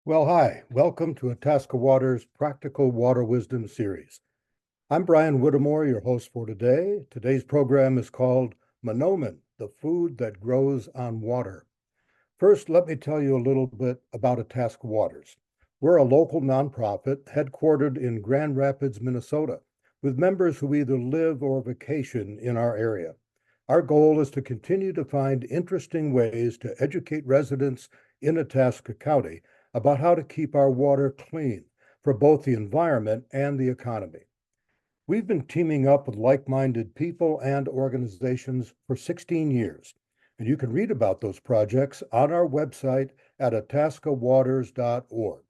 Well, hi, welcome to Itasca Water's Practical Water Wisdom series. I'm Brian Whittemore, your host for today. Today's program is called Manoomin, the food that grows on water. First, let me tell you a little bit about Itasca Waters. We're a local nonprofit headquartered in Grand Rapids, Minnesota, with members who either live or vacation in our area. Our goal is to continue to find interesting ways to educate residents in Itasca County about how to keep our water clean for both the environment and the economy. We've been teaming up with like-minded people and organizations for 16 years, and you can read about those projects on our website at itascawaters.org.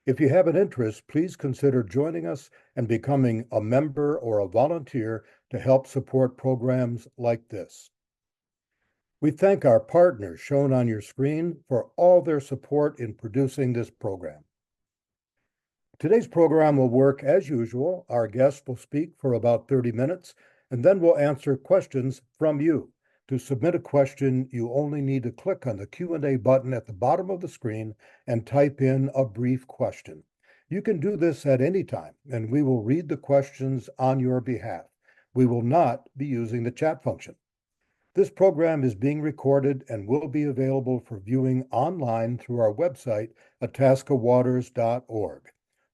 If you have an interest, please consider joining us and becoming a member or a volunteer to help support programs like this. We thank our partners shown on your screen for all their support in producing this program. Today's program will work as usual. Our guests will speak for about 30 minutes, and then we'll answer questions from you. To submit a question, you only need to click on the Q&A button at the bottom of the screen and type in a brief question. You can do this at any time, and we will read the questions on your behalf. We will not be using the chat function. This program is being recorded and will be available for viewing online through our website, itascawaters.org.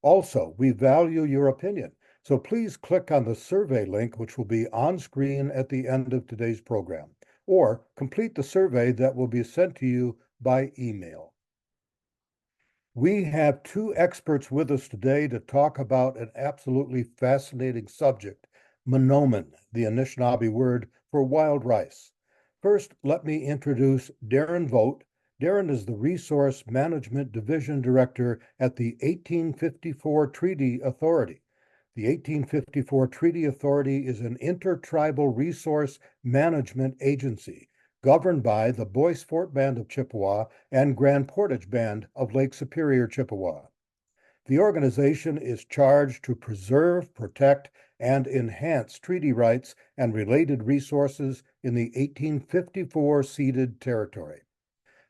Also, we value your opinion, so please click on the survey link, which will be on screen at the end of today's program, or complete the survey that will be sent to you by email. We have two experts with us today to talk about an absolutely fascinating subject, Manoomin, the Anishinaabe word for wild rice. First, let me introduce Darren Vogt. Darren is the Resource Management Division Director at the 1854 Treaty Authority. The 1854 Treaty Authority is an intertribal resource management agency governed by the Bois Forte Band of Chippewa and Grand Portage Band of Lake Superior, Chippewa. The organization is charged to preserve, protect, and enhance treaty rights and related resources in the 1854 Ceded Territory.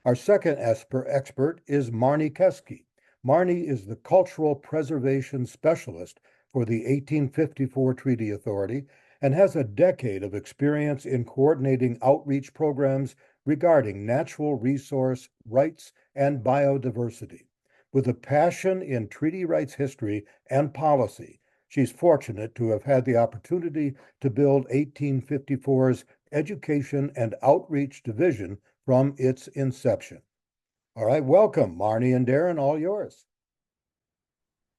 Our second expert is Marne Kaeske. Marne is the Cultural Preservation Specialist for the 1854 Treaty Authority and has a decade of experience in coordinating outreach programs regarding natural resource rights and biodiversity. With a passion in treaty rights history and policy, she's fortunate to have had the opportunity to build 1854's Education and Outreach Division from its inception. All right, welcome, Marne and Darren, all yours.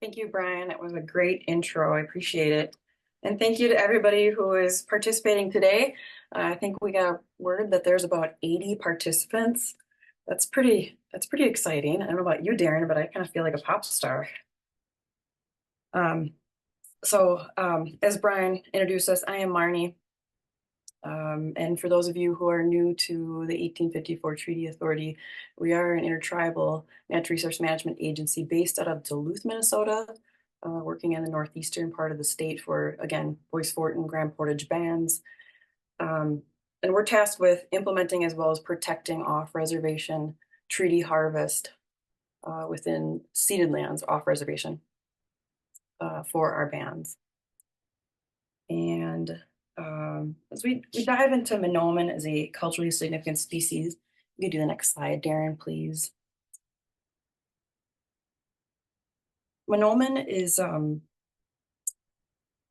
Thank you, Brian. It was a great intro. I appreciate it. And thank you to everybody who is participating today. I think we got word that there's about 80 participants. That's pretty exciting. I don't know about you, Darren, but I kind of feel like a pop star. As Brian introduced us, I am Marne. And for those of you who are new to the 1854 Treaty Authority, we are an intertribal natural resource management agency based out of Duluth, Minnesota, working in the northeastern part of the state for, again, Bois Forte and Grand Portage bands. And we're tasked with implementing as well as protecting off-reservation treaty harvest within ceded lands off-reservation for our bands. And as we dive into Manoomin as a culturally significant species, you can do the next slide, Darren, please. Manoomin is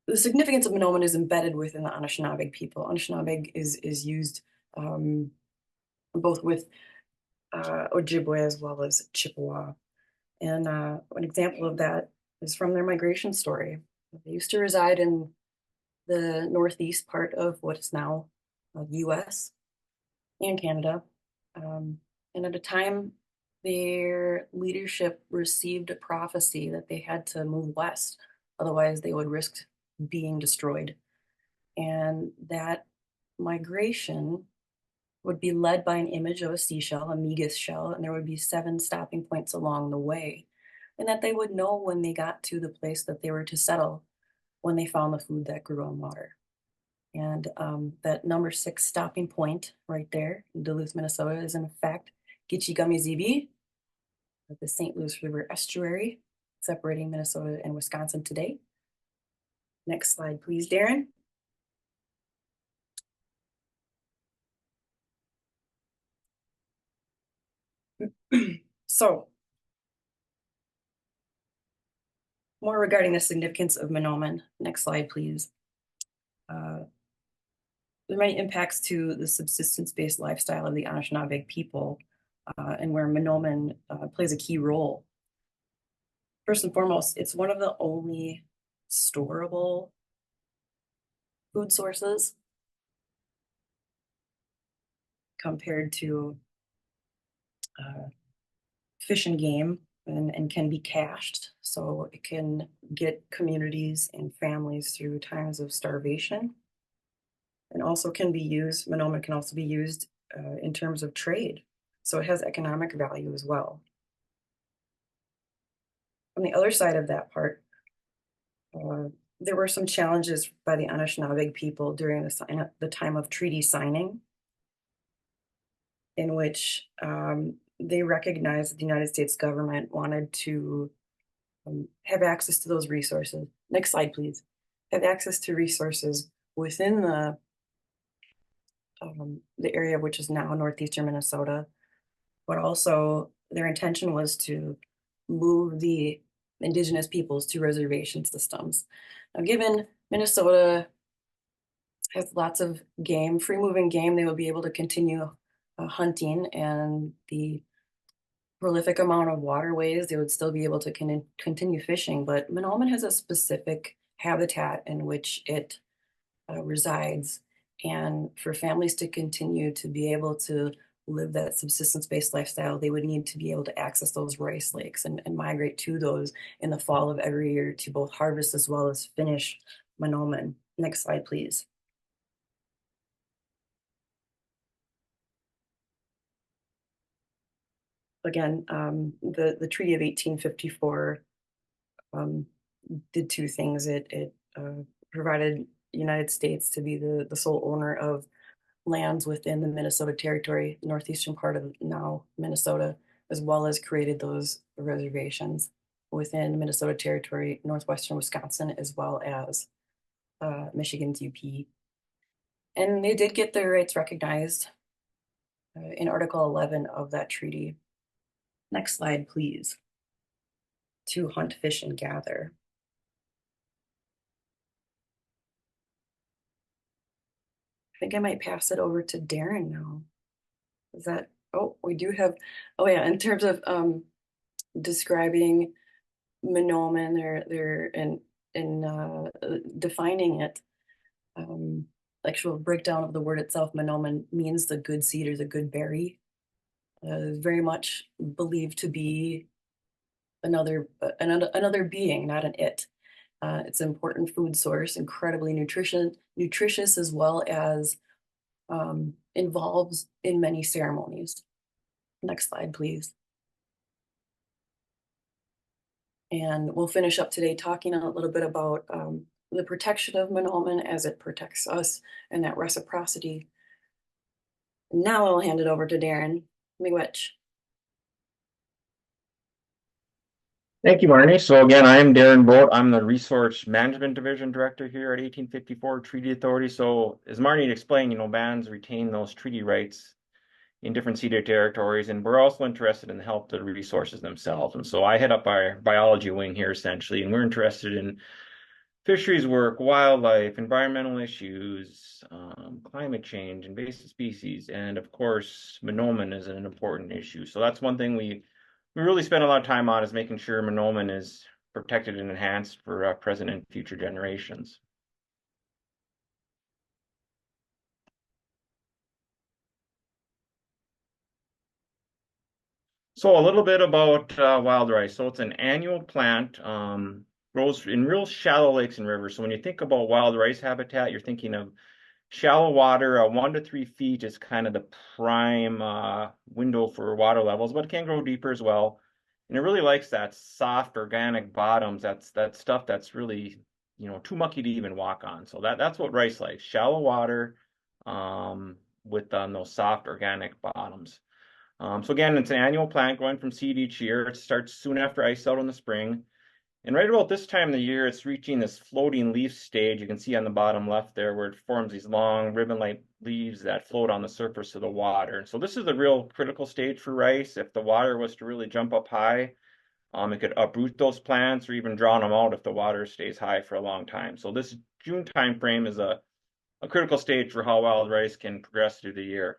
the significance of Manoomin is embedded within the Anishinaabe people. Anishinaabe is used both with Ojibwe as well as Chippewa. And an example of that is from their migration story. They used to reside in the northeast part of what is now US and Canada. And at a time, their leadership received a prophecy that they had to move west, otherwise they would risk being destroyed. And that migration would be led by an image of a seashell, a Migas shell, and there would be 7 stopping points along the way. And that they would know when they got to the place that they were to settle when they found the food that grew on water. And that number 6 stopping point right there in Duluth, Minnesota is in fact Gitchigamizibi, the St. Louis River estuary, separating Minnesota and Wisconsin today. Next slide, please, Darren. So, more regarding the significance of Manoomin. Next slide, please. There are many impacts to the subsistence-based lifestyle of the Anishinaabe people, and where Manoomin plays a key role. First and foremost, it's one of the only storable food sources compared to fish and game, and can be cached. So it can get communities and families through times of starvation. And also can be used, Manoomin can also be used in terms of trade. So it has economic value as well. On the other side of that part, there were some challenges by the Anishinaabe people during the time of treaty signing, in which they recognized that the United States government wanted to have access to those resources. Next slide, please. Have access to resources within the area which is now northeastern Minnesota, but also their intention was to move the indigenous peoples to reservation systems. Now, given Minnesota has lots of game, free moving game, they will be able to continue hunting, and the prolific amount of waterways, they would still be able to continue fishing. But Manoomin has a specific habitat in which it resides. And for families to continue to be able to live that subsistence-based lifestyle, they would need to be able to access those rice lakes and migrate to those in the fall of every year to both harvest as well as finish Manoomin. Next slide, please. Again, the Treaty of 1854 did two things. It provided the United States to be the sole owner of lands within the Minnesota Territory, northeastern part of now Minnesota, as well as created those reservations within Minnesota Territory, northwestern Wisconsin, as well as Michigan's UP. And they did get their rights recognized in Article 11 of that treaty. Next slide, please. To hunt, fish, and gather. I think I might pass it over to Darren now. Is that, oh, we do have, oh yeah, in terms of describing Manoomin, they're in defining it, actual breakdown of the word itself, Manoomin means the good seed or the good berry. Very much believed to be another being, not an it. It's an important food source, incredibly nutritious, as well as involves in many ceremonies. Next slide, please. And we'll finish up today talking a little bit about the protection of Manoomin as it protects us and that reciprocity. Now I'll hand it over to Darren Miigwech. Thank you, Marne. So again, I'm Darren Vogt. I'm the Resource Management Division Director here at 1854 Treaty Authority. So as Marne explained, bands retain those treaty rights in different ceded territories, and we're also interested in the health of the resources themselves. And so I head up our biology wing here essentially, and we're interested in fisheries work, wildlife, environmental issues, climate change, invasive species, and of course, Manoomin is an important issue. So that's one thing we really spend a lot of time on, is making sure Manoomin is protected and enhanced for present and future generations. So a little bit about wild rice. So it's an annual plant, grows in real shallow lakes and rivers. So when you think about wild rice habitat, you're thinking of shallow water. 1 to 3 feet is kind of the prime window for water levels, but it can grow deeper as well. And it really likes that soft organic bottoms. That's that stuff that's really, too mucky to even walk on. So that's what rice likes: shallow water with those soft organic bottoms. So again, it's an annual plant going from seed each year. It starts soon after ice out in the spring. And right about this time of the year, it's reaching this floating leaf stage. You can see on the bottom left there where it forms these long ribbon-like leaves that float on the surface of the water. And so this is a real critical stage for rice. If the water was to really jump up high, it could uproot those plants or even drown them out if the water stays high for a long time. So this June time frame is a critical stage for how wild rice can progress through the year.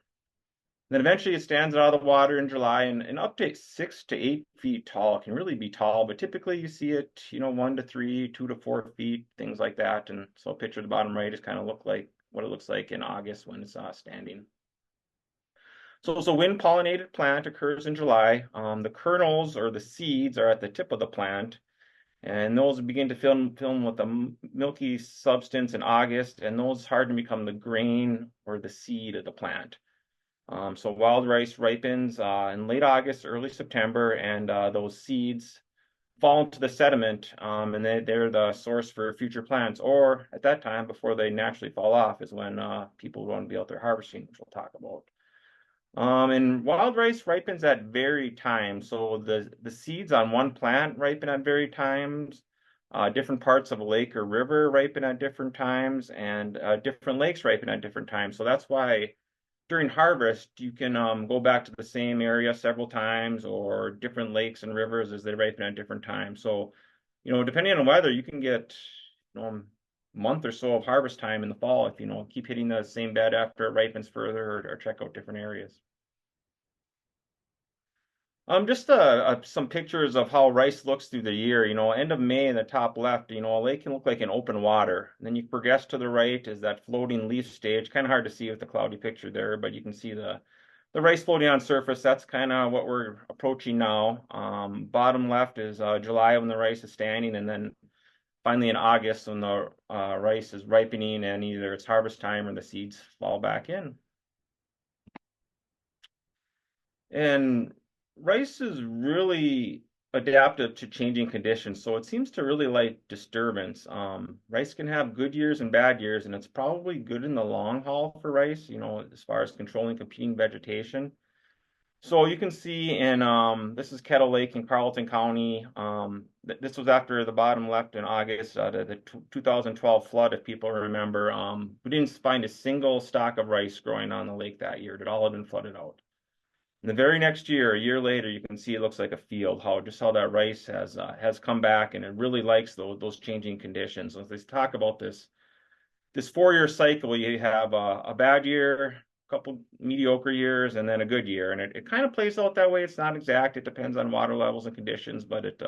Then eventually it stands out of the water in July and up to 6 to 8 feet tall. It can really be tall, but typically you see it, 1 to 3, 2 to 4 feet, things like that. And so picture the bottom right is kind of look like what it looks like in August when it's standing. So it's a wind pollinated plant, occurs in July. The kernels or the seeds are at the tip of the plant, and those begin to fill with a milky substance in August, and those harden to become the grain or the seed of the plant. So wild rice ripens in late August, early September, and those seeds fall into the sediment, and they're the source for future plants. Or at that time, before they naturally fall off, is when people want to be out there harvesting, which we'll talk about. And wild rice ripens at varied times. So the seeds on one plant ripen at varied times. Different parts of a lake or river ripen at different times, and different lakes ripen at different times. So that's why during harvest, you can go back to the same area several times or different lakes and rivers as they ripen at different times. So, depending on the weather, you can get, a month or so of harvest time in the fall if, keep hitting the same bed after it ripens further or check out different areas. Just some pictures of how rice looks through the year. End of May in the top left, a lake can look like an open water. And then you progress to the right is that floating leaf stage. Kind of hard to see with the cloudy picture there, but you can see the rice floating on surface. That's kind of what we're approaching now. Bottom left is July when the rice is standing, and then finally in August when the rice is ripening and either it's harvest time or the seeds fall back in. And rice is really adaptive to changing conditions, so it seems to really like disturbance. Rice can have good years and bad years, and it's probably good in the long haul for rice, as far as controlling competing vegetation. So you can see in this is Kettle Lake in Carleton County. This was after the bottom left in August, the 2012 flood, if people remember. We didn't find a single stalk of rice growing on the lake that year. It all had been flooded out. And the very next year, a year later, you can see it looks like a field. How that rice has come back, and it really likes those changing conditions. So let's talk about this 4-year cycle. You have a bad year, a couple mediocre years, and then a good year, and it kind of plays out that way. It's not exact. It depends on water levels and conditions, but it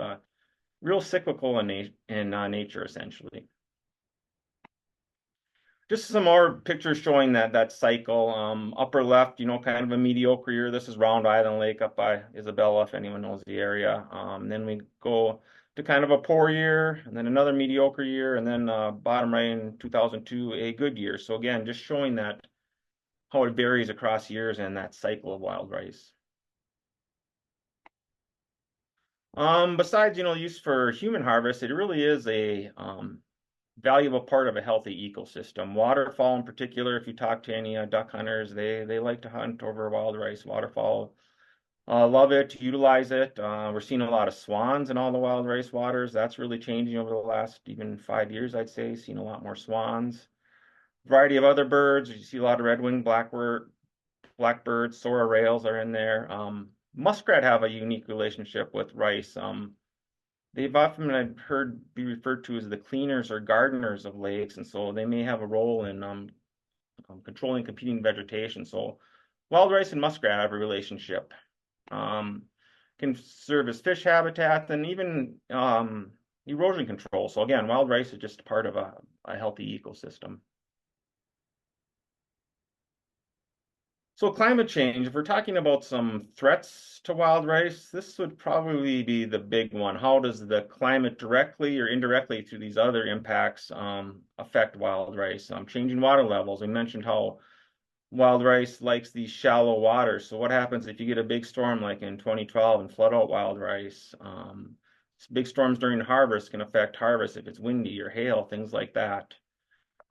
real cyclical in nature essentially. Just some more pictures showing that cycle. Upper left, kind of a mediocre year. This is Round Island Lake up by Isabella, if anyone knows the area. Then we go to kind of a poor year, and then another mediocre year, and then bottom right in 2002, a good year. So again, just showing that how it varies across years and that cycle of wild rice. Besides, use for human harvest, it really is a valuable part of a healthy ecosystem. Waterfowl in particular, if you talk to any duck hunters, they like to hunt over wild rice. Waterfowl love it, utilize it. We're seeing a lot of swans in all the wild rice waters. That's really changing over the last even 5 years, I'd say. Seen a lot more swans. Variety of other birds. You see a lot of red-winged blackbirds, sora rails are in there. Muskrat have a unique relationship with rice. They've often I've heard be referred to as the cleaners or gardeners of lakes, and so they may have a role in controlling competing vegetation. So wild rice and muskrat have a relationship. Can serve as fish habitat and even erosion control. So again, wild rice is just part of a healthy ecosystem. So climate change, if we're talking about some threats to wild rice, this would probably be the big one. How does the climate directly or indirectly through these other impacts affect wild rice? Changing water levels. We mentioned how wild rice likes these shallow waters. So what happens if you get a big storm like in 2012 and flood out wild rice? Big storms during harvest can affect harvest if it's windy or hail, things like that.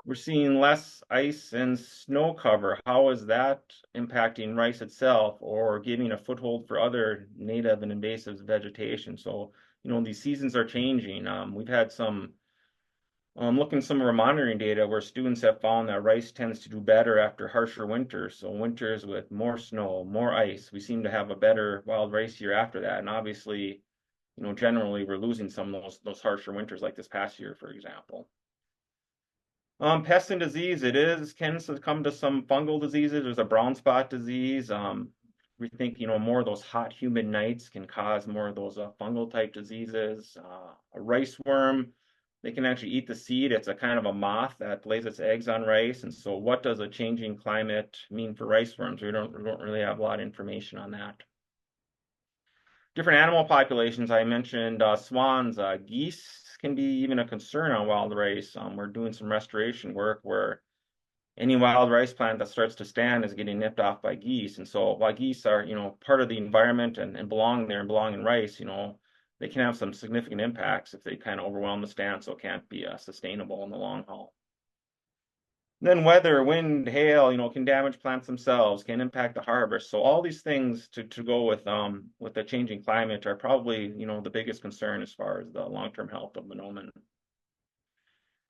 We're seeing less ice and snow cover. How is that impacting rice itself or giving a foothold for other native and invasive vegetation? So, these seasons are changing. We've had some, looking at some of our monitoring data where students have found that rice tends to do better after harsher winters. So winters with more snow, more ice, we seem to have a better wild rice year after that. And obviously, generally we're losing some of those harsher winters like this past year, for example. Pest and disease, can succumb to some fungal diseases. There's a brown spot disease. We think, more of those hot, humid nights can cause more of those fungal type diseases. A rice worm, they can actually eat the seed. It's a kind of a moth that lays its eggs on rice. And so what does a changing climate mean for rice worms? We don't really have a lot of information on that. Different animal populations, I mentioned swans, geese can be even a concern on wild rice. We're doing some restoration work where any wild rice plant that starts to stand is getting nipped off by geese. And so while geese are, part of the environment and belong there and belong in rice, they can have some significant impacts if they kind of overwhelm the stand, so it can't be sustainable in the long haul. Then weather, wind, hail, can damage plants themselves, can impact the harvest. So all these things to go with the changing climate are probably, the biggest concern as far as the long-term health of Manoomin.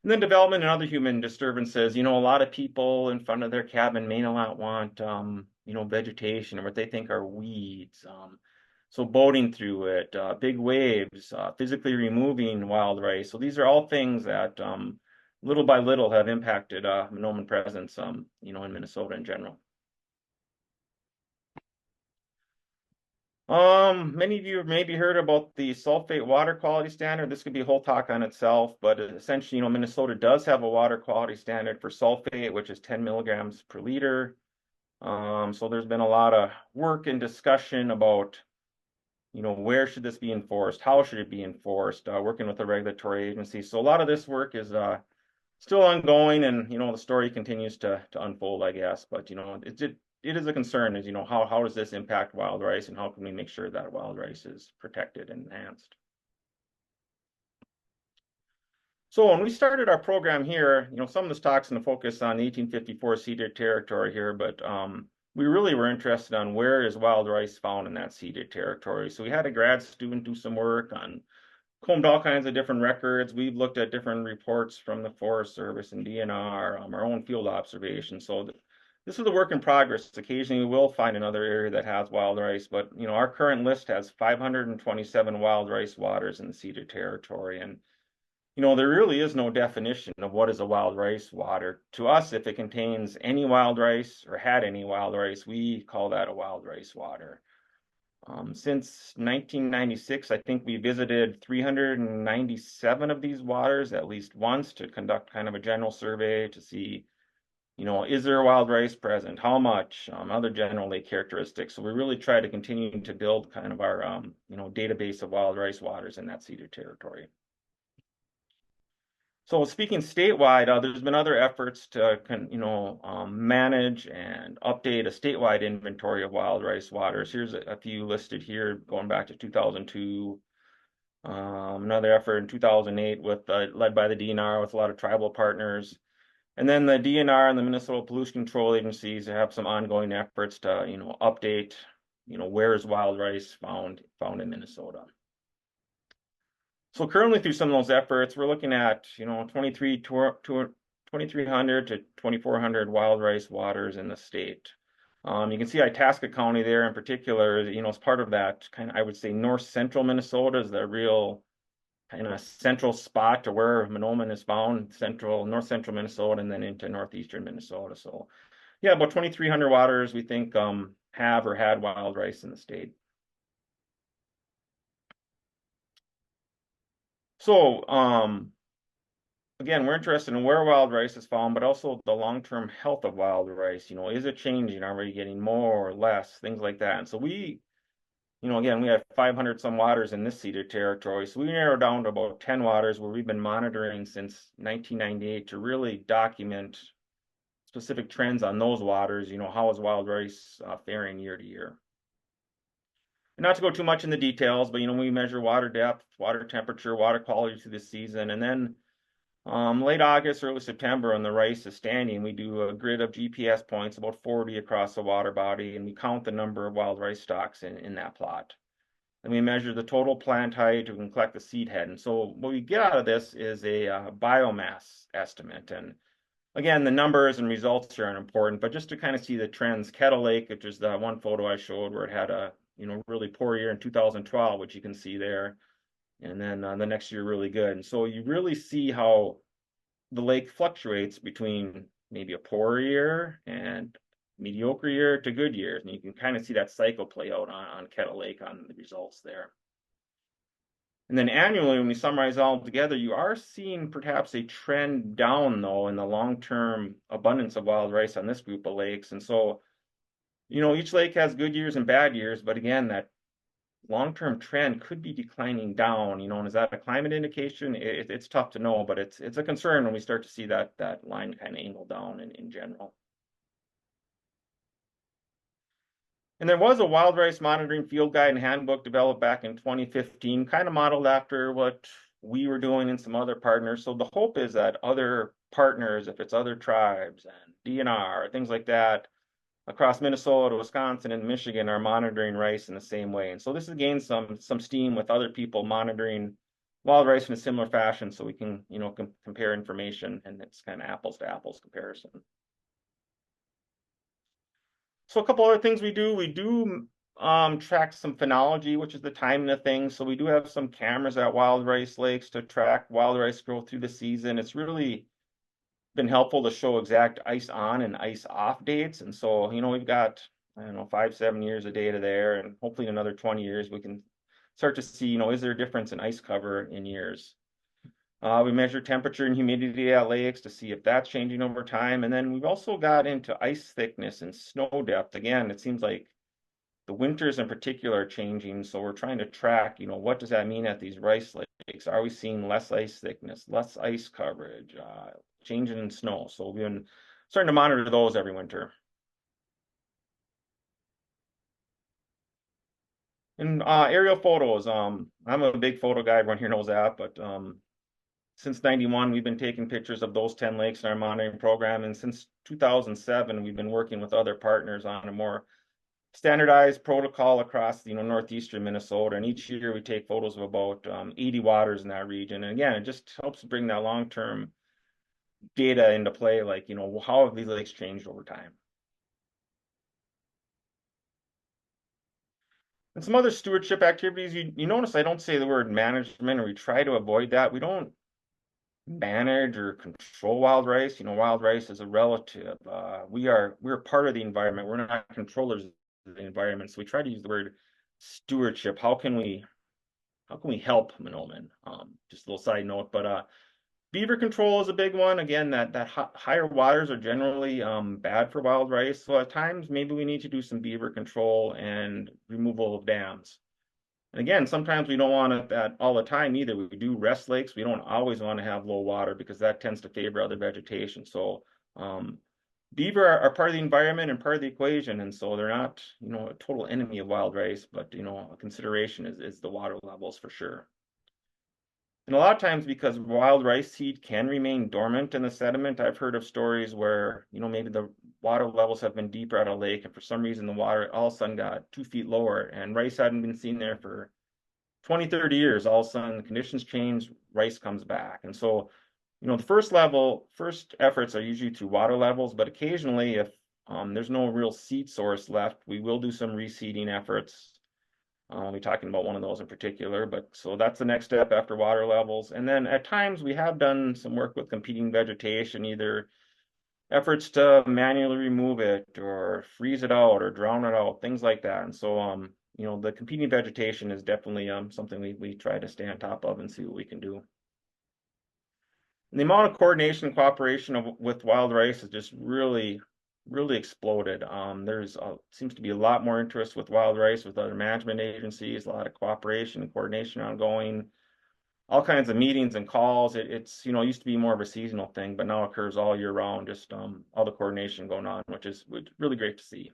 And then development and other human disturbances. A lot of people in front of their cabin may not want, vegetation or what they think are weeds. So boating through it, big waves, physically removing wild rice. So these are all things that little by little have impacted Manoomin presence, in Minnesota in general. Many of you have maybe heard about the sulfate water quality standard. This could be a whole talk on itself, but essentially, Minnesota does have a water quality standard for sulfate, which is 10 milligrams per liter. So there's been a lot of work and discussion about, where should this be enforced? How should it be enforced? Working with the regulatory agency. So a lot of this work is still ongoing, and the story continues to unfold, I guess. But it is a concern, is how does this impact wild rice, and how can we make sure that wild rice is protected and enhanced? So when we started our program here, some of this talk's going to focus on the 1854 ceded territory here, but we really were interested on where is wild rice found in that ceded territory. So we had a grad student do some work on, combed all kinds of different records. We've looked at different reports from the Forest Service and DNR, our own field observations. So this is a work in progress. Occasionally we will find another area that has wild rice, but our current list has 527 wild rice waters in the ceded territory. And there really is no definition of what is a wild rice water. To us, if it contains any wild rice or had any wild rice, we call that a wild rice water. Since 1996, I think we visited 397 of these waters at least once to conduct kind of a general survey to see, is there wild rice present? How much? Other general lake characteristics. So we really try to continue to build kind of our, database of wild rice waters in that ceded territory. So speaking statewide, there's been other efforts to, manage and update a statewide inventory of wild rice waters. Here's a few listed here, going back to 2002. Another effort in 2008 with led by the DNR with a lot of tribal partners. And then the DNR and the Minnesota Pollution Control Agencies have some ongoing efforts to, update, where is wild rice found in Minnesota. So currently through some of those efforts, we're looking at, 2,300 to 2,400 wild rice waters in the state. You can see Itasca County there in particular, is part of that kind of, I would say, north central Minnesota is the real kind of central spot to where Manoomin is found, north central Minnesota, and then into northeastern Minnesota. So yeah, about 2,300 waters we think have or had wild rice in the state. So, again, we're interested in where wild rice is found, but also the long-term health of wild rice. Is it changing? Are we getting more or less? Things like that. And so we, again, we have 500 some waters in this ceded territory. So we narrowed down to about 10 waters where we've been monitoring since 1998 to really document specific trends on those waters. How is wild rice faring year to year? Not to go too much in the details, but we measure water depth, water temperature, water quality through the season, and then Late August, early September, when the rice is standing, we do a grid of GPS points, about 40 across the water body, and we count the number of wild rice stalks in that plot. And we measure the total plant height, we can collect the seed head. And so what we get out of this is a biomass estimate. And again, the numbers and results here are important, but just to kind of see the trends, Kettle Lake, which is the one photo I showed where it had a really poor year in 2012, which you can see there. And then the next year really good. And so you really see how the lake fluctuates between maybe a poor year and mediocre year to good years. And you can kind of see that cycle play out on Kettle Lake on the results there. And then annually, when we summarize all together, you are seeing perhaps a trend down, though, in the long-term abundance of wild rice on this group of lakes. And so, each lake has good years and bad years, but again, that long-term trend could be declining down, and is that a climate indication? It's tough to know, but it's a concern when we start to see that line kind of angle down in general. And there was a wild rice monitoring field guide and handbook developed back in 2015, kind of modeled after what we were doing and some other partners. So the hope is that other partners, if it's other tribes and DNR, things like that, across Minnesota, Wisconsin, and Michigan are monitoring rice in the same way. And so this has gained some steam with other people monitoring wild rice in a similar fashion, so we can, compare information, and it's kind of apples to apples comparison. So a couple other things we do track some phenology, which is the timing of things. So we do have some cameras at wild rice lakes to track wild rice growth through the season. It's really been helpful to show exact ice on and ice off dates. And so, we've got, 5-7 years of data there, and hopefully in another 20 years, we can start to see, is there a difference in ice cover in years? We measure temperature and humidity at lakes to see if that's changing over time. And then we've also got into ice thickness and snow depth. Again, it seems like the winters in particular are changing. So we're trying to track, what does that mean at these rice lakes? Are we seeing less ice thickness, less ice coverage, changing in snow? So we've been starting to monitor those every winter. And aerial photos, I'm a big photo guy, everyone here knows that, but since 91, we've been taking pictures of those 10 lakes in our monitoring program. And since 2007, we've been working with other partners on a more standardized protocol across, northeastern Minnesota. And each year we take photos of about 80 waters in that region. And again, it just helps bring that long-term data into play, like, how have these lakes changed over time? And some other stewardship activities, you notice I don't say the word management, or we try to avoid that. We don't manage or control wild rice. Wild rice is a relative. We're part of the environment. We're not controllers of the environment. So we try to use the word stewardship. How can we help Manoomin? Just a little side note, but beaver control is a big one. Again, that higher waters are generally bad for wild rice. So at times maybe we need to do some beaver control and removal of dams. And again, sometimes we don't want that all the time either. We do rest lakes. We don't always want to have low water because that tends to favor other vegetation. So beaver are part of the environment and part of the equation. And so they're not, a total enemy of wild rice, but, a consideration is the water levels for sure. And a lot of times, because wild rice seed can remain dormant in the sediment, I've heard of stories where, maybe the water levels have been deeper at a lake, and for some reason the water all of a sudden got 2 feet lower, and rice hadn't been seen there for 20, 30 years. All of a sudden, the conditions change, rice comes back. And so, the first efforts are usually to water levels, but occasionally, if there's no real seed source left, we will do some reseeding efforts. We're talking about one of those in particular, but so that's the next step after water levels. And then at times we have done some work with competing vegetation, either efforts to manually remove it or freeze it out or drown it out, things like that. And so, the competing vegetation is definitely something we try to stay on top of and see what we can do. And the amount of coordination and cooperation with wild rice is just really exploded. There's seems to be a lot more interest with wild rice with other management agencies, a lot of cooperation and coordination ongoing, all kinds of meetings and calls. It's used to be more of a seasonal thing, but now occurs all year round, just all the coordination going on, which is really great to see.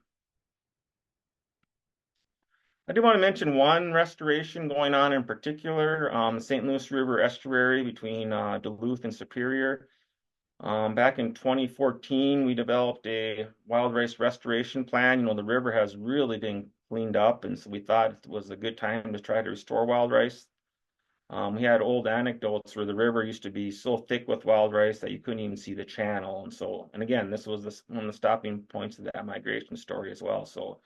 I do want to mention one restoration going on in particular, the St. Louis River estuary between Duluth and Superior. Back in 2014, we developed a wild rice restoration plan. You know, the river has really been cleaned up, and so we thought it was a good time to try to restore wild rice. We had old anecdotes where the river used to be so thick with wild rice that you couldn't even see the channel. And again, this was one of the stopping points of that migration story as well. So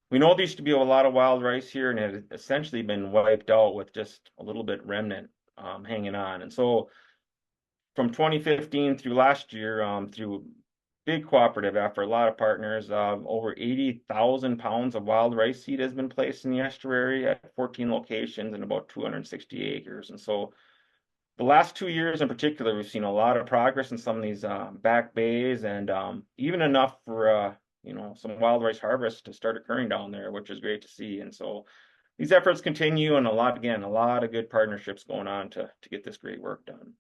we know there used to be a lot of wild rice here, and it had essentially been wiped out with just a little bit remnant hanging on. And so from 2015 through last year, through big cooperative effort, a lot of partners, over 80,000 pounds of wild rice seed has been placed in the estuary at 14 locations and about 260 acres. And so the last 2 years in particular, we've seen a lot of progress in some of these back bays, and even enough for some wild rice harvest to start occurring down there, which is great to see. And so these efforts continue, and a lot of good partnerships going on to get this great work done.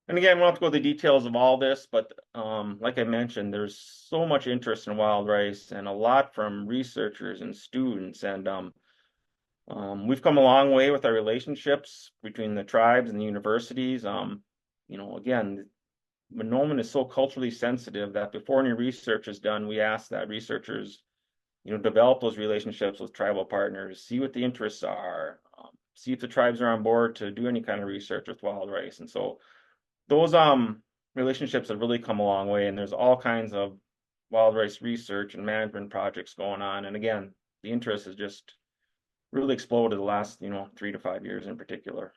And again, we'll have to go to the details of all this, but like I mentioned, there's so much interest in wild rice and a lot from researchers and students. And we've come a long way with our relationships between the tribes and the universities. Again, Manoomin is so culturally sensitive that before any research is done, we ask that researchers, develop those relationships with tribal partners, see what the interests are, see if the tribes are on board to do any kind of research with wild rice. And so those relationships have really come a long way, and there's all kinds of wild rice research and management projects going on. And again, the interest has just really exploded the last 3 to 5 years in particular.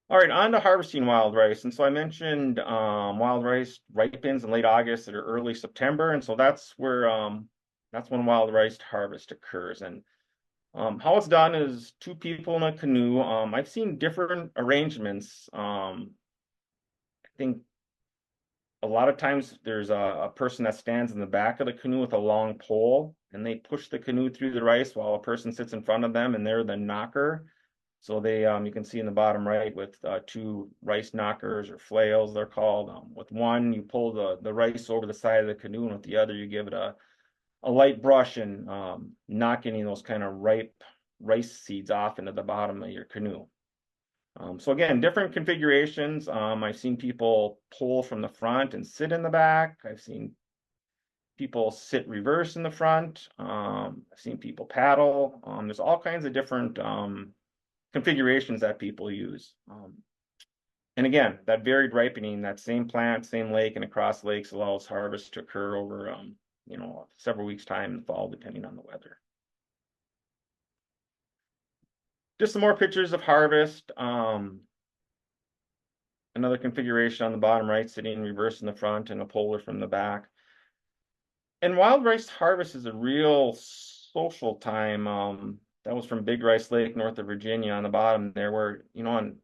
All right, on to harvesting wild rice. And so I mentioned wild rice ripens in late August or early September, and so that's when wild rice harvest occurs. And how it's done is 2 people in a canoe. I've seen different arrangements. I think a lot of times there's a person that stands in the back of the canoe with a long pole, and they push the canoe through the rice while a person sits in front of them, and they're the knocker. So they, you can see in the bottom right with 2 rice knockers or flails, they're called. With one, you pull the rice over the side of the canoe, and with the other, you give it a light brush and knock any of those kind of ripe rice seeds off into the bottom of your canoe. So again, different configurations. I've seen people pull from the front and sit in the back. I've seen people sit reverse in the front. I've seen people paddle. There's all kinds of different configurations that people use. And again, that varied ripening, that same plant, same lake, and across lakes allows harvest to occur over several weeks' time in the fall, depending on the weather. Just some more pictures of harvest. Another configuration on the bottom right, sitting in reverse in the front and a polar from the back. And wild rice harvest is a real social time. That was from Big Rice Lake, north of Virginia, on the bottom there, where, in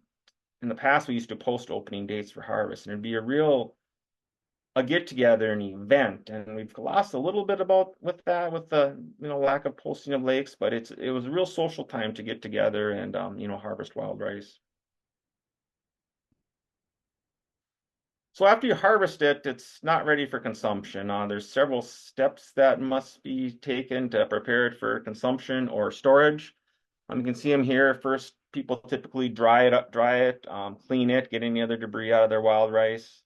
the past we used to post opening dates for harvest, and it'd be a get together, an event, and we've lost a little bit with the lack of posting of lakes, but it was a real social time to get together and harvest wild rice. So after you harvest it, it's not ready for consumption. There's several steps that must be taken to prepare it for consumption or storage. You can see them here. First, people typically dry it, clean it, get any other debris out of their wild rice.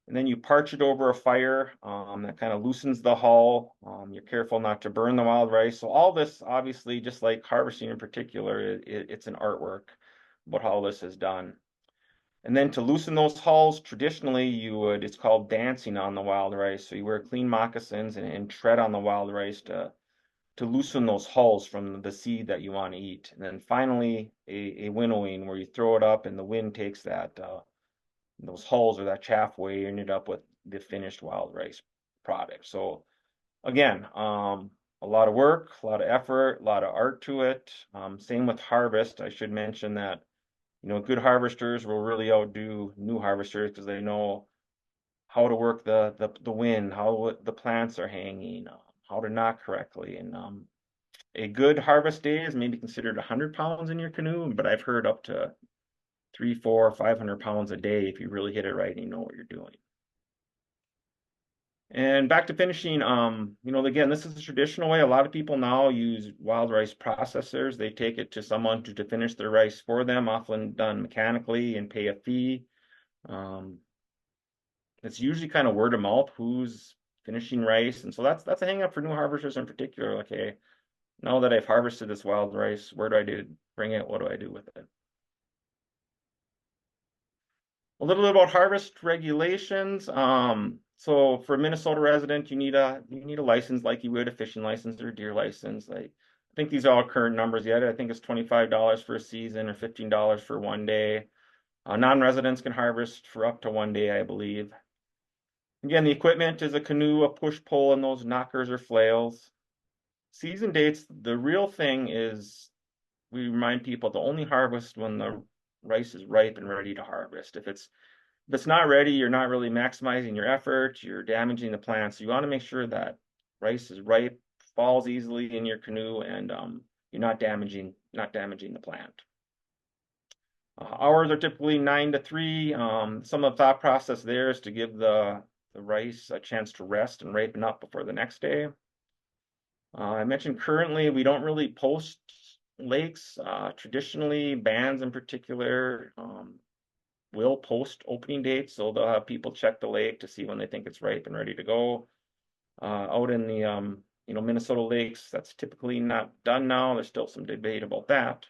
And then you parch it over a fire that kind of loosens the hull. You're careful not to burn the wild rice. So all this, obviously, just like harvesting in particular, it's an artwork about how this is done. And then to loosen those hulls, traditionally it's called dancing on the wild rice. So you wear clean moccasins and tread on the wild rice to loosen those hulls from the seed that you want to eat. And then finally, a winnowing where you throw it up and the wind takes those hulls or that chaff away, you ended up with the finished wild rice product. So again, a lot of work, a lot of effort, a lot of art to it. Same with harvest. I should mention that good harvesters will really outdo new harvesters because they know how to work the wind, how the plants are hanging, how to knock correctly. And a good harvest day is maybe considered 100 pounds in your canoe, but I've heard up to 300, 400, 500 pounds a day if you really hit it right and you know what you're doing. And back to finishing, again, this is the traditional way. A lot of people now use wild rice processors. They take it to someone to finish their rice for them, often done mechanically and pay a fee. It's usually kind of word of mouth who's finishing rice. And so that's a hang up for new harvesters in particular. Like, hey, now that I've harvested this wild rice, where do I bring it? What do I do with it? A little bit about harvest regulations. So for a Minnesota resident, you need a license like you would a fishing license or a deer license. I think these are all current numbers yet. I think it's $25 for a season or $15 for one day. Non-residents can harvest for up to one day, I believe. Again, the equipment is a canoe, a push pole, and those knockers or flails. Season dates, the real thing is we remind people to only harvest when the rice is ripe and ready to harvest. If it's not ready, you're not really maximizing your effort, you're damaging the plant. So you want to make sure that rice is ripe, falls easily in your canoe, and you're not damaging the plant. Hours are typically 9 to 3. Some of the thought process there is to give the rice a chance to rest and ripen up before the next day. I mentioned currently we don't really post lakes. Traditionally, bands in particular will post opening dates, so they'll have people check the lake to see when they think it's ripe and ready to go. Out in the Minnesota lakes, that's typically not done now. There's still some debate about that.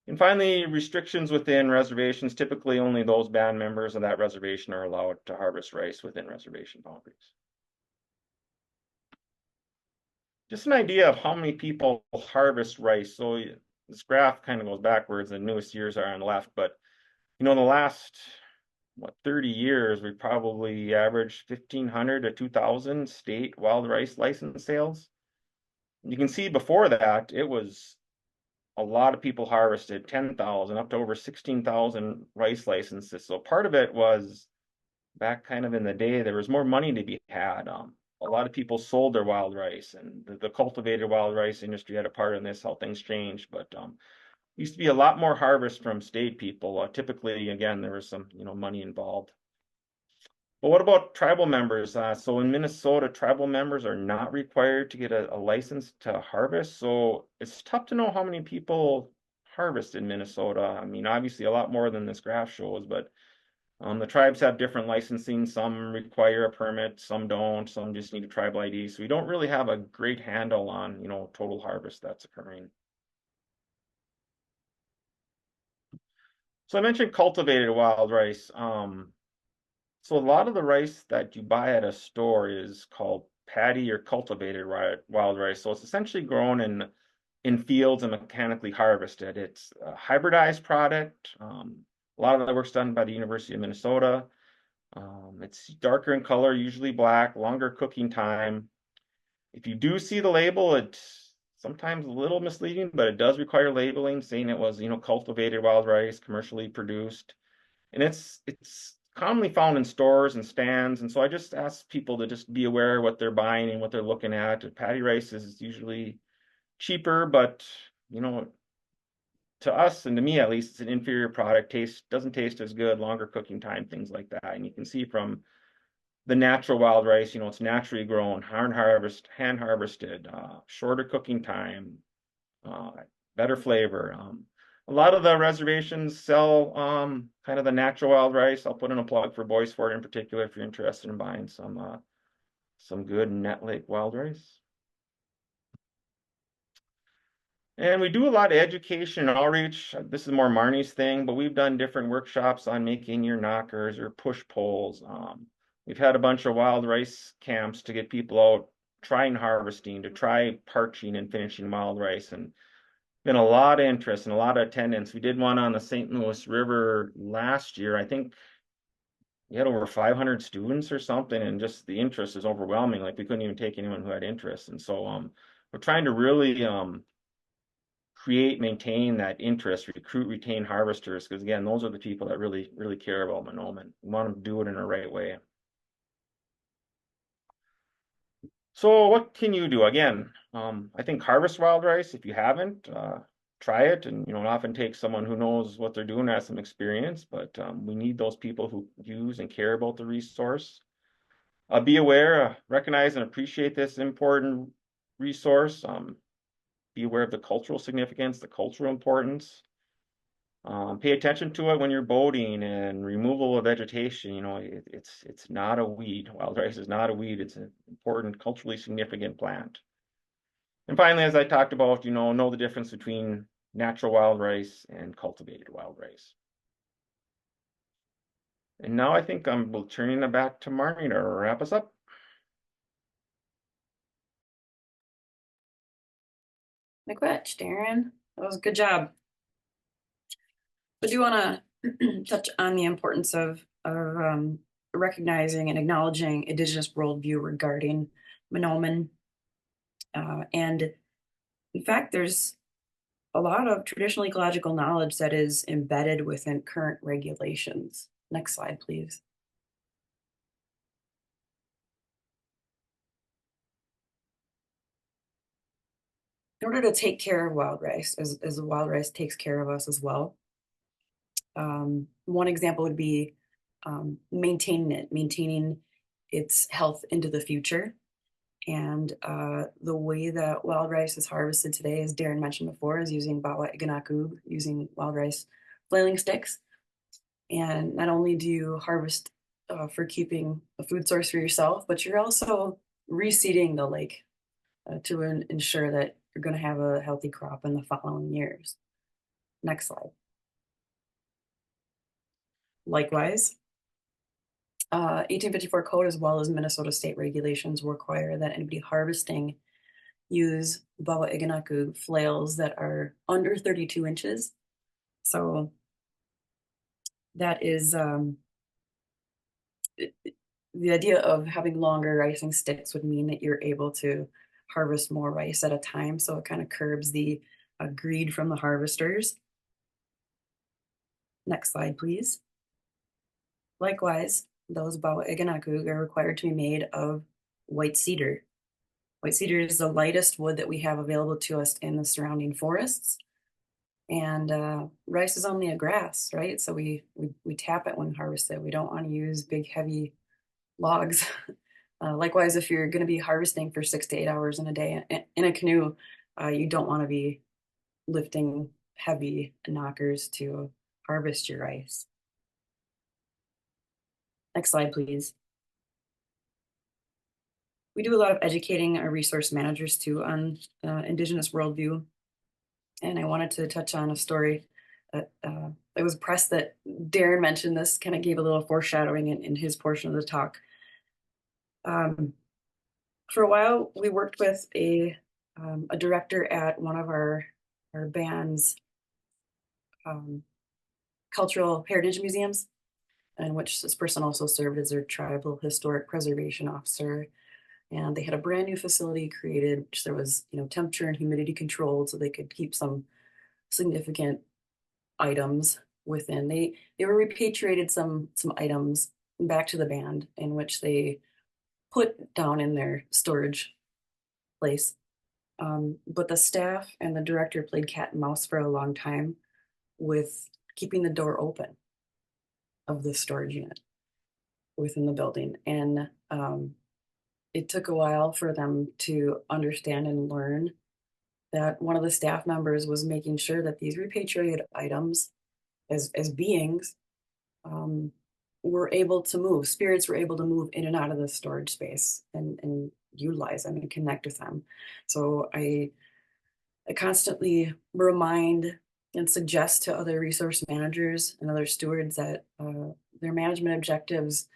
And finally, restrictions within reservations. Typically, only those band members of that reservation are allowed to harvest rice within reservation boundaries. Just an idea of how many people harvest rice. So this graph kind of goes backwards. The newest years are on the left, but in the last 30 years, we probably averaged 1,500 to 2,000 state wild rice license sales. You can see before that, it was a lot of people harvested 10,000 up to over 16,000 rice licenses. So part of it was back kind of in the day, there was more money to be had. A lot of people sold their wild rice, and the cultivated wild rice industry had a part in this, how things changed. But used to be a lot more harvest from state people. Typically, again, there was some money involved. But what about tribal members? So in Minnesota, tribal members are not required to get a license to harvest. So it's tough to know how many people harvest in Minnesota. I mean, obviously a lot more than this graph shows, but the tribes have different licensing. Some require a permit, some don't, some just need a tribal ID. So we don't really have a great handle on, total harvest that's occurring. So I mentioned cultivated wild rice. So a lot of the rice that you buy at a store is called paddy or cultivated wild rice. So it's essentially grown in fields and mechanically harvested. It's a hybridized product. A lot of the work's done by the University of Minnesota. It's darker in color, usually black, longer cooking time. If you do see the label, it's sometimes a little misleading, but it does require labeling saying it was, cultivated wild rice, commercially produced. And it's commonly found in stores and stands. And so I just ask people to just be aware of what they're buying and what they're looking at. Paddy rice is usually cheaper, but to us and to me at least, it's an inferior product. Doesn't taste as good, longer cooking time, things like that. And you can see from the natural wild rice, it's naturally grown, hand harvested, shorter cooking time, better flavor. A lot of the reservations sell kind of the natural wild rice. I'll put in a plug for Bois Forte in particular if you're interested in buying some good net lake wild rice. And we do a lot of education and outreach. This is more Marnie's thing, but we've done different workshops on making your knockers or push poles. We've had a bunch of wild rice camps to get people out trying harvesting, to try parching and finishing wild rice. And been a lot of interest and a lot of attendance. We did one on the St. Louis River last year. I think we had over 500 students or something, and just the interest is overwhelming. Like we couldn't even take anyone who had interest. And so we're trying to really create, maintain that interest, recruit, retain harvesters, because again, those are the people that really, really care about Manoomin. We want them to do it in the right way. So what can you do? Again, I think harvest wild rice. If you haven't, try it. And it often takes someone who knows what they're doing, has some experience. But we need those people who use and care about the resource. Be aware, recognize and appreciate this important resource. Be aware of the cultural significance, the cultural importance. Pay attention to it when you're boating and removal of vegetation. You know, it's not a weed. Wild rice is not a weed. It's an important, culturally significant plant. And finally, as I talked about, know the difference between natural wild rice and cultivated wild rice. And now I think I'm turning it back to Marne to wrap us up. McQuetch, Darren, that was a good job. I do want to touch on the importance of recognizing and acknowledging Indigenous worldview regarding Manoomin. And in fact, there's a lot of traditional ecological knowledge that is embedded within current regulations. Next slide, please. In order to take care of wild rice, as the wild rice takes care of us as well, one example would be maintaining its health into the future. And the way that wild rice is harvested today, as Darren mentioned before, is using Bois, using wild rice flailing sticks. And not only do you harvest for keeping a food source for yourself, but you're also reseeding the lake to ensure that you're going to have a healthy crop in the following years. Next slide. Likewise, 1854 code as well as Minnesota state regulations require that anybody harvesting use Bois flails that are under 32 inches. So that is the idea of having longer ricing sticks would mean that you're able to harvest more rice at a time. So it kind of curbs the greed from the harvesters. Next slide, please. Likewise, those Bois are required to be made of white cedar. White cedar is the lightest wood that we have available to us in the surrounding forests. And rice is only a grass, right? So we tap it when harvested. We don't want to use big, heavy logs. Likewise, if you're going to be harvesting for 6 to 8 hours in a day in a canoe, you don't want to be lifting heavy knockers to harvest your rice. Next slide, please. We do a lot of educating our resource managers too on Indigenous worldview. And I wanted to touch on a story that it was pressed that Darren mentioned. This kind of gave a little foreshadowing in his portion of the talk. For a while, we worked with a director at one of our band's cultural heritage museums, in which this person also served as their tribal historic preservation officer. And they had a brand new facility created, which there was, temperature and humidity controlled, so they could keep some significant items within. They were repatriated some items back to the band, in which they put down in their storage place. But the staff and the director played cat and mouse for a long time with keeping the door open of the storage unit within the building. And it took a while for them to understand and learn that one of the staff members was making sure that these repatriated items as beings were able to move. Spirits were able to move in and out of the storage space and utilize them and connect with them. So I constantly remind and suggest to other resource managers and other stewards that their management objectives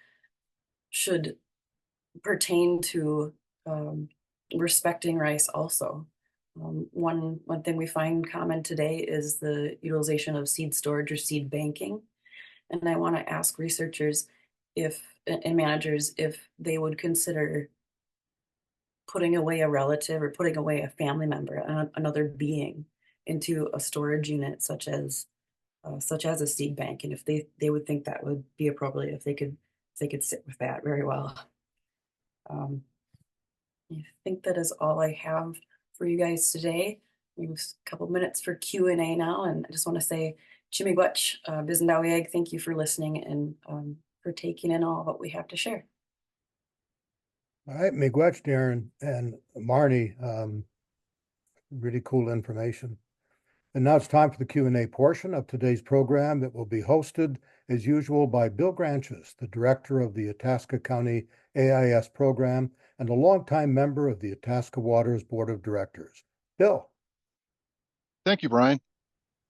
should pertain to respecting rice also. One thing we find common today is the utilization of seed storage or seed banking. And I want to ask researchers and managers if they would consider putting away a relative or putting away a family member, another being, into a storage unit such as a seed bank, and if they would think that would be appropriate, if they could sit with that very well. I think that is all I have for you guys today. We have a couple minutes for Q&A now, and I just want to say, Chimigwech, Bizendawieg, thank you for listening and for taking in all what we have to share. All right, miigwech, Darren and Marnie. Really cool information. And now it's time for the Q&A portion of today's program. It will be hosted, as usual, by Bill Granches, the director of the Itasca County AIS program and a longtime member of the Itasca Waters Board of Directors. Bill. Thank you, Brian.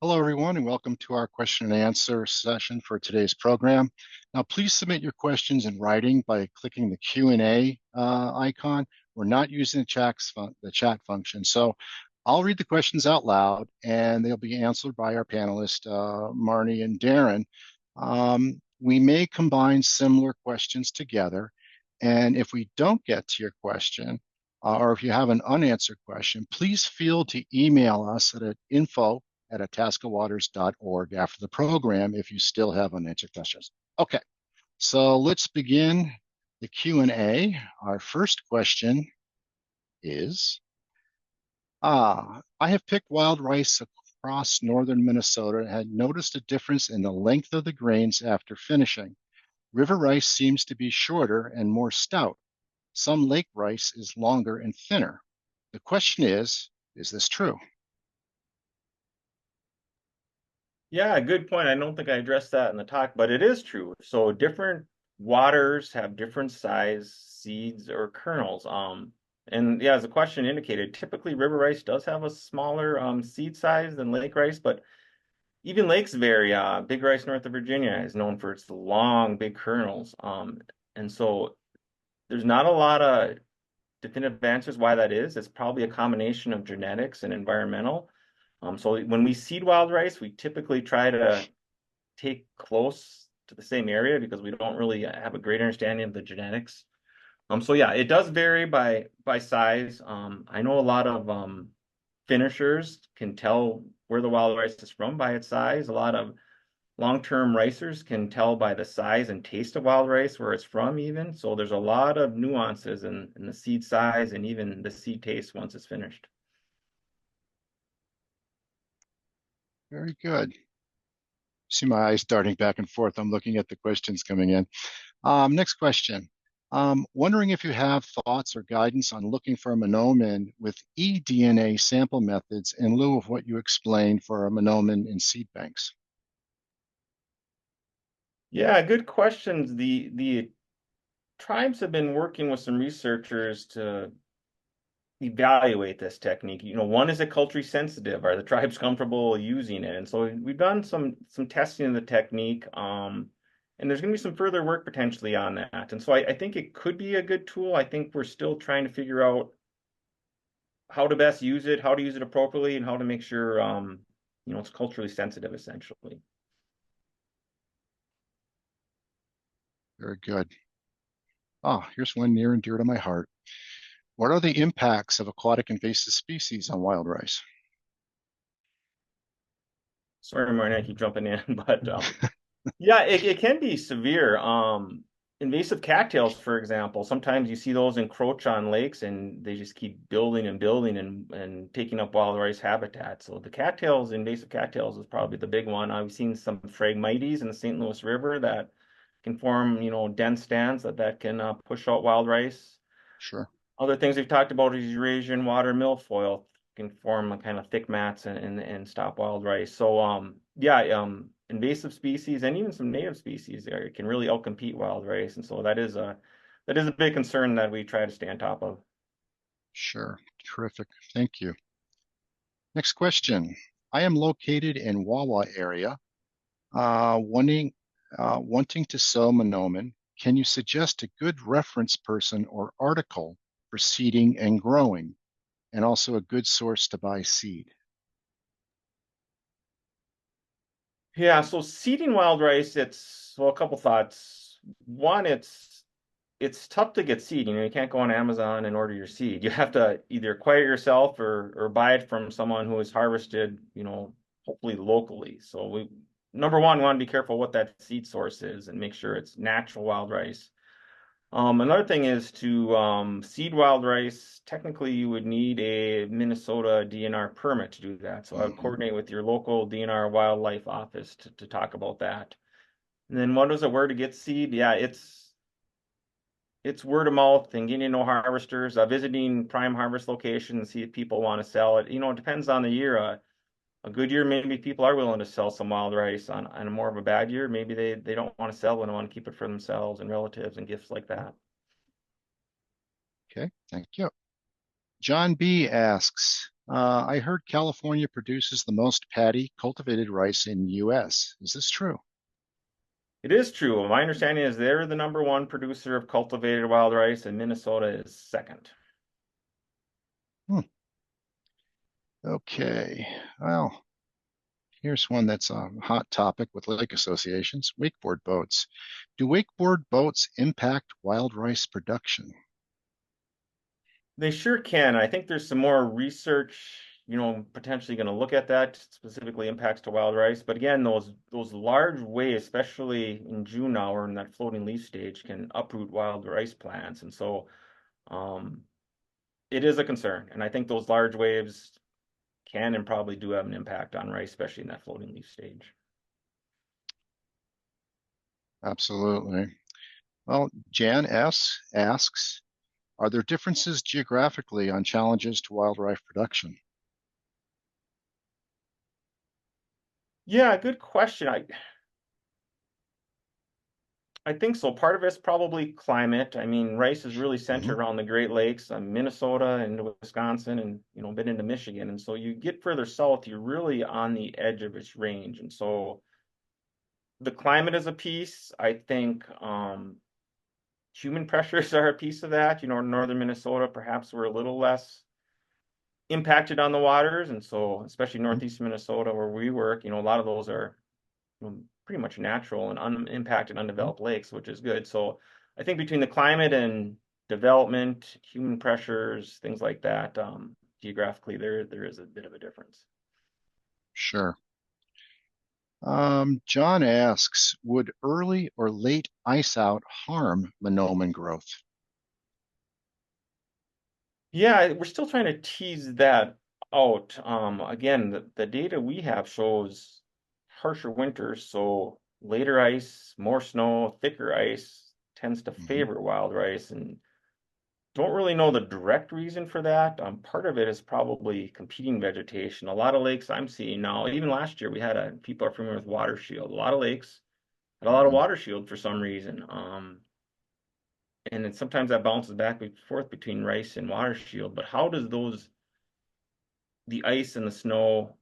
Hello, everyone, and welcome to our question and answer session for today's program. Now, please submit your questions in writing by clicking the Q&A icon. We're not using the chat function, so I'll read the questions out loud, and they'll be answered by our panelists, Marnie and Darren. We may combine similar questions together, and if we don't get to your question, or if you have an unanswered question, please feel to email us at info@itascawaters.org after the program if you still have unanswered questions. Okay, so let's begin the Q&A. Our first question is, I have picked wild rice across northern Minnesota and had noticed a difference in the length of the grains after finishing. River rice seems to be shorter and more stout. Some lake rice is longer and thinner. The question is this true? Yeah, good point. I don't think I addressed that in the talk, but it is true. So different waters have different size seeds or kernels. And yeah, as the question indicated, typically river rice does have a smaller seed size than lake rice, but even lakes vary. Big Rice, north of Virginia, is known for its long, big kernels. And so there's not a lot of definitive answers why that is. It's probably a combination of genetics and environmental. So when we seed wild rice, we typically try to take close to the same area because we don't really have a great understanding of the genetics. So yeah, it does vary by size. I know a lot of finishers can tell where the wild rice is from by its size. A lot of long-term ricers can tell by the size and taste of wild rice where it's from even. So there's a lot of nuances in the seed size and even the seed taste once it's finished. Very good. See my eyes darting back and forth. I'm looking at the questions coming in. Next question. Wondering if you have thoughts or guidance on looking for a Manoomin with eDNA sample methods in lieu of what you explained for a Manoomin in seed banks. Yeah, good questions. The tribes have been working with some researchers to evaluate this technique. One, is it culturally sensitive? Are the tribes comfortable using it? And so we've done some testing of the technique, and there's going to be some further work potentially on that. And so I think it could be a good tool. I think we're still trying to figure out how to best use it, how to use it appropriately, and how to make sure it's culturally sensitive, essentially. Very good. Oh, here's one near and dear to my heart. What are the impacts of aquatic invasive species on wild rice? Sorry, Martin, I keep jumping in, but yeah, it can be severe. Invasive cattails, for example, sometimes you see those encroach on lakes and they just keep building and building and taking up wild rice habitat. So the cattails, invasive cattails, is probably the big one. I've seen some phragmites in the St. Louis River that can form, dense stands that can push out wild rice. Sure. Other things we've talked about is Eurasian water milfoil can form a kind of thick mats and stop wild rice. So yeah, invasive species and even some native species there can really outcompete wild rice, and so that is a big concern that we try to stay on top of. Sure. Terrific. Thank you. Next question. I am located in Wawa area, wanting to sow Manoomin. Can you suggest a good reference person or article for seeding and growing, and also a good source to buy seed? Yeah, so seeding wild rice, a couple thoughts. One, it's tough to get seed. You can't go on Amazon and order your seed. You have to either acquire it yourself or buy it from someone who has harvested, hopefully locally. So number one, we want to be careful what that seed source is and make sure it's natural wild rice. Another thing is to seed wild rice. Technically, you would need a Minnesota DNR permit to do that. So I would coordinate with your local DNR wildlife office to talk about that. And then what was it, where to get seed? Yeah, it's it's word of mouth and getting to know harvesters, visiting prime harvest locations, see if people want to sell it. It depends on the year. A good year, maybe people are willing to sell some wild rice. On a more of a bad year, maybe they don't want to sell it and want to keep it for themselves and relatives and gifts like that. Okay, thank you. John B asks, I heard California produces the most paddy cultivated rice in the U.S. Is this true? It is true. My understanding is they're the #1 producer of cultivated wild rice, and Minnesota is second. Okay, well, here's one that's a hot topic with lake associations, wakeboard boats. Do wakeboard boats impact wild rice production? They sure can. I think there's some more research, potentially going to look at that, specifically impacts to wild rice. But again, those large waves, especially in June now or in that floating leaf stage, can uproot wild rice plants. And so it is a concern. And I think those large waves can and probably do have an impact on rice, especially in that floating leaf stage. Absolutely. Well, Jan S. asks, are there differences geographically on challenges to wild rice production? Yeah, good question. I think so. Part of it's probably climate. I mean, rice is really centered around the Great Lakes, Minnesota and Wisconsin, and a bit into Michigan. And so you get further south, you're really on the edge of its range. And so the climate is a piece. I think human pressures are a piece of that. Northern Minnesota, perhaps we're a little less impacted on the waters, and so especially northeast Minnesota where we work, a lot of those are pretty much natural and unimpacted, undeveloped lakes, which is good. So I think between the climate and development, human pressures, things like that, geographically there is a bit of a difference. Sure. John asks, would early or late ice out harm Manoomin growth? Yeah, we're still trying to tease that out. Again, the data we have shows harsher winters, so later ice, more snow, thicker ice tends to favor wild rice, and don't really know the direct reason for that. Part of it is probably competing vegetation. A lot of lakes I'm seeing now, even last year, we had people are familiar with water shield. A lot of lakes had a lot of water shield for some reason. And then sometimes that bounces back and forth between rice and water shield. But how does the ice and the snow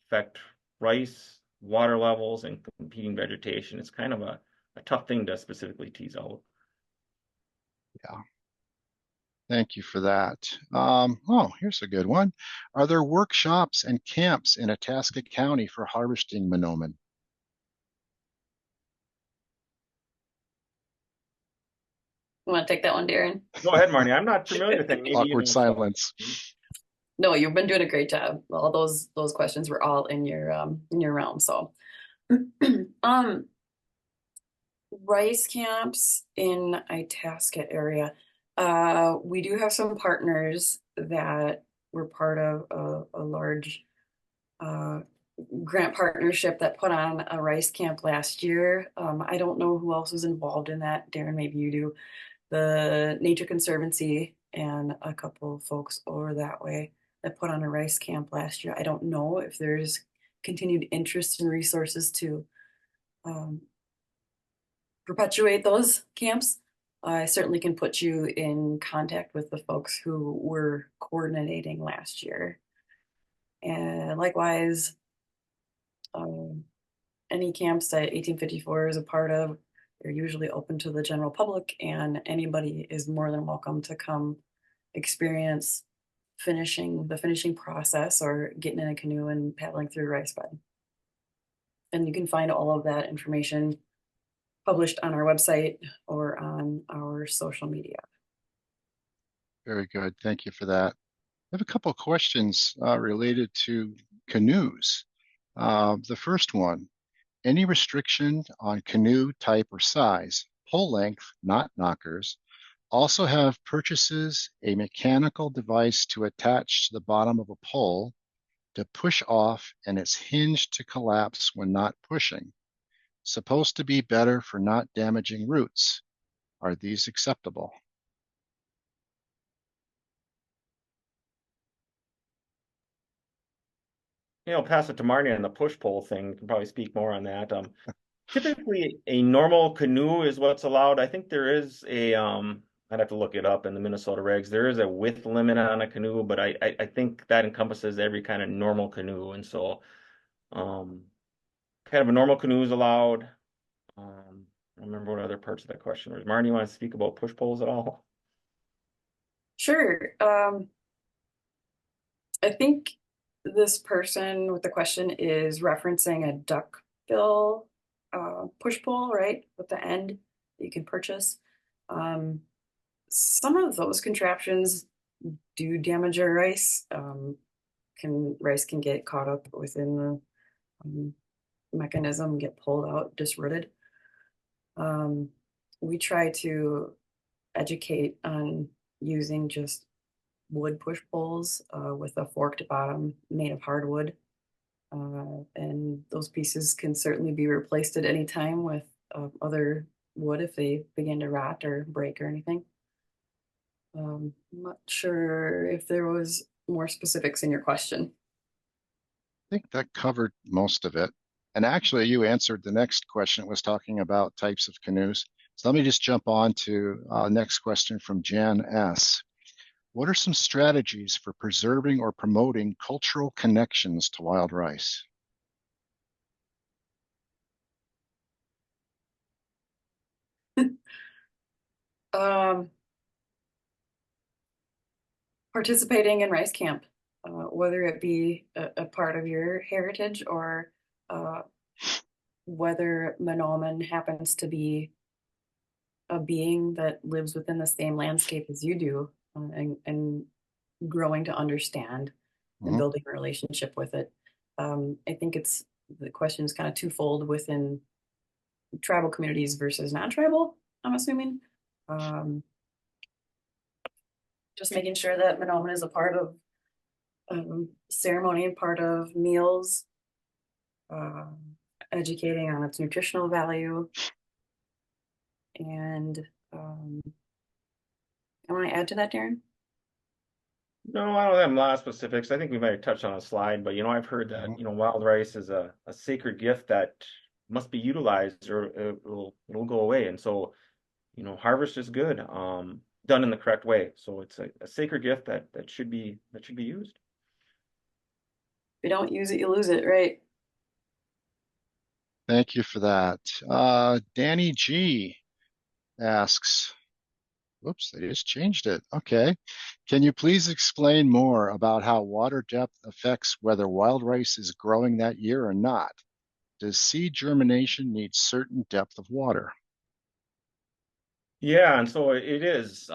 affect rice, water levels, and competing vegetation? It's kind of a tough thing to specifically tease out. Yeah. Thank you for that. Here's a good one. Are there workshops and camps in Kaeske County for harvesting Manoomin? You want to take that one, Darren? Go ahead, Marnie. I'm not familiar with it. Awkward silence. No, you've been doing a great job. All those questions were all in your realm. So, rice camps in Itasca area. We do have some partners that were part of a large grant partnership that put on a rice camp last year. I don't know who else was involved in that. Darren, maybe you do. The Nature Conservancy and a couple folks over that way that put on a rice camp last year. I don't know if there's continued interest and resources to perpetuate those camps. I certainly can put you in contact with the folks who were coordinating last year. And likewise, any camps that 1854 is a part of, they're usually open to the general public, and anybody is more than welcome to come experience the finishing process or getting in a canoe and paddling through rice bed. And you can find all of that information published on our website or on our social media. Very good. Thank you for that. I have a couple of questions related to canoes. The first one, any restriction on canoe type or size, pole length, not knockers, also have purchases a mechanical device to attach to the bottom of a pole to push off and it's hinged to collapse when not pushing. Supposed to be better for not damaging roots. Are these acceptable? I'll pass it to Marnie on the push pole thing. You can probably speak more on that. Typically, a normal canoe is what's allowed. I think there is I'd have to look it up in the Minnesota regs. There is a width limit on a canoe, but I think that encompasses every kind of normal canoe. And so, kind of a normal canoe is allowed. I don't remember what other parts of that question was. Marnie, you want to speak about push poles at all? Sure. I think this person with the question is referencing a duckbill push pole, right? With the end that you can purchase. Some of those contraptions do damage your rice. Rice can get caught up within the mechanism, get pulled out, disrooted. We try to educate on using just wood push poles with a forked bottom made of hardwood. And those pieces can certainly be replaced at any time with other wood if they begin to rot or break or anything. I'm not sure if there was more specifics in your question. I think that covered most of it. And actually, you answered the next question. It was talking about types of canoes. So let me just jump on to next question from Jan S. What are some strategies for preserving or promoting cultural connections to wild rice? Participating in rice camp, whether it be a part of your heritage or whether Manoomin happens to be a being that lives within the same landscape as you do, and growing to understand and building a relationship with it. I think the question is kind of twofold within tribal communities versus non-tribal, I'm assuming. Just making sure that Manoomin is a part of ceremony and part of meals, educating on its nutritional value. And I want to add to that, Darren? No, I don't have a lot of specifics. I think we might have touched on a slide, but I've heard that wild rice is a sacred gift that must be utilized or it'll go away. And so, harvest is good, done in the correct way. So it's a sacred gift that should be used. If you don't use it, you lose it, right? Thank you for that. Danny G asks, whoops, they just changed it. Okay. Can you please explain more about how water depth affects whether wild rice is growing that year or not? Does seed germination need certain depth of water? Yeah, and so it is.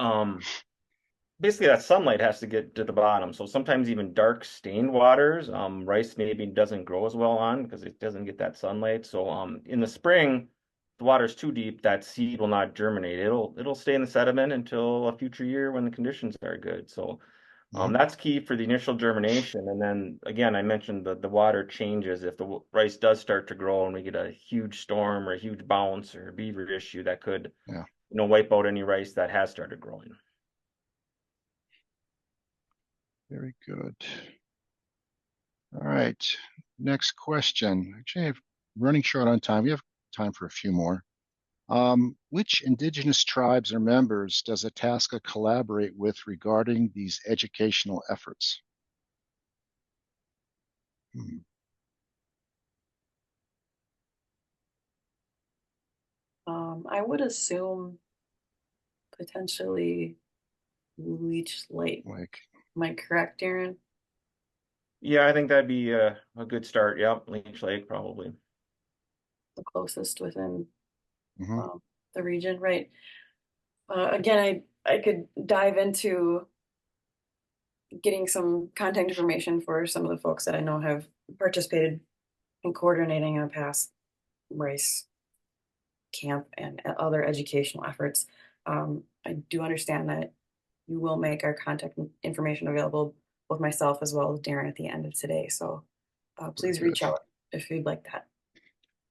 Basically, that sunlight has to get to the bottom. So sometimes even dark stained waters, rice maybe doesn't grow as well on because it doesn't get that sunlight. So in the spring, the water's too deep, that seed will not germinate. It'll stay in the sediment until a future year when the conditions are good. So that's key for the initial germination. And then again, I mentioned the water changes if the rice does start to grow and we get a huge storm or a huge bounce or a beaver issue that could wipe out any rice that has started growing. Very good. All right, next question. Actually, I'm running short on time. We have time for a few more. Which indigenous tribes or members does Itasca collaborate with regarding these educational efforts? I would assume potentially Leech Lake. Am I correct, Darren? Yeah, I think that'd be a good start. Yep, Leech Lake probably. The closest within the region, right? Again, I could dive into getting some contact information for some of the folks that I know have participated in coordinating a past rice camp and other educational efforts. I do understand that you will make our contact information available, both myself as well as Darren, at the end of today. So please reach out if you'd like that.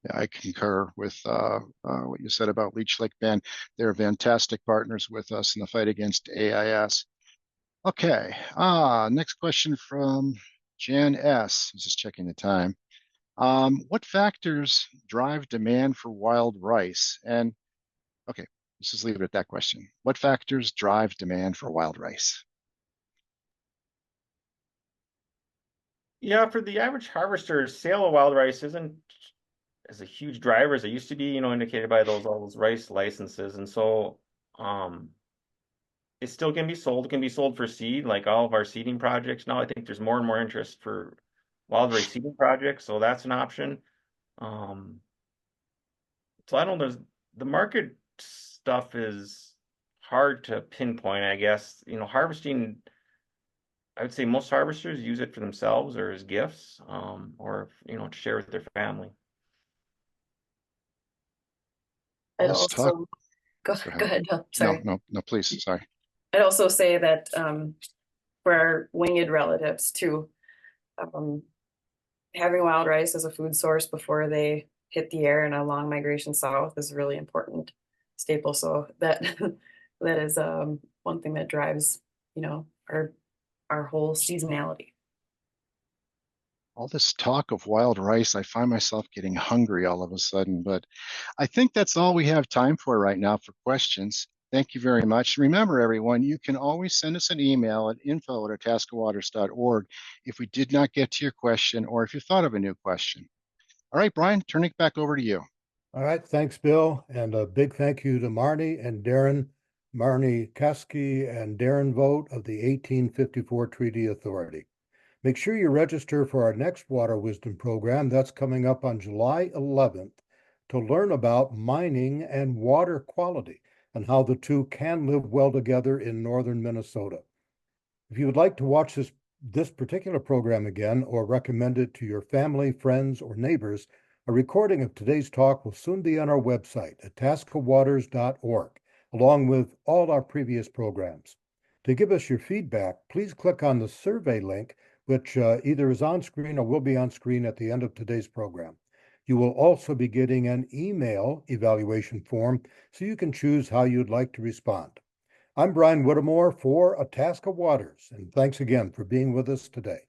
Yeah, I concur with what you said about Leech Lake Bend. They're fantastic partners with us in the fight against AIS. Okay, next question from Jan S. He's just checking the time. What factors drive demand for wild rice? And okay, let's just leave it at that question. What factors drive demand for wild rice? Yeah, for the average harvester, sale of wild rice isn't as a huge driver as it used to be, indicated by all those rice licenses. And so it still can be sold. It can be sold for seed, like all of our seeding projects. Now I think there's more and more interest for wild rice seeding projects, so that's an option. So I don't know, the market stuff is hard to pinpoint, I guess. Harvesting, I would say most harvesters use it for themselves or as gifts, or to share with their family. I'd Let's talk. also Go go ahead. No, sorry. No, please. Sorry. I'd also say that for our winged relatives too, having wild rice as a food source before they hit the air in a long migration south is a really important staple. So that that is one thing that drives, our whole seasonality. All this talk of wild rice, I find myself getting hungry all of a sudden, but I think that's all we have time for right now for questions. Thank you very much. Remember, everyone, you can always send us an email at info@itascawaters.org if we did not get to your question or if you thought of a new question. All right, Brian, turning it back over to you. All right, thanks, Bill. And a big thank you to Marne and Darren, Marne Kaeske and Darren Vogt of the 1854 Treaty Authority. Make sure you register for our next Water Wisdom program that's coming up on July 11th to learn about mining and water quality and how the two can live well together in northern Minnesota. If you would like to watch this particular program again or recommend it to your family, friends, or neighbors, a recording of today's talk will soon be on our website at itascawaters.org, along with all our previous programs. To give us your feedback, please click on the survey link, which either is on screen or will be on screen at the end of today's program. You will also be getting an email evaluation form so you can choose how you'd like to respond. I'm Brian Whittemore for Itasca Waters, and thanks again for being with us today.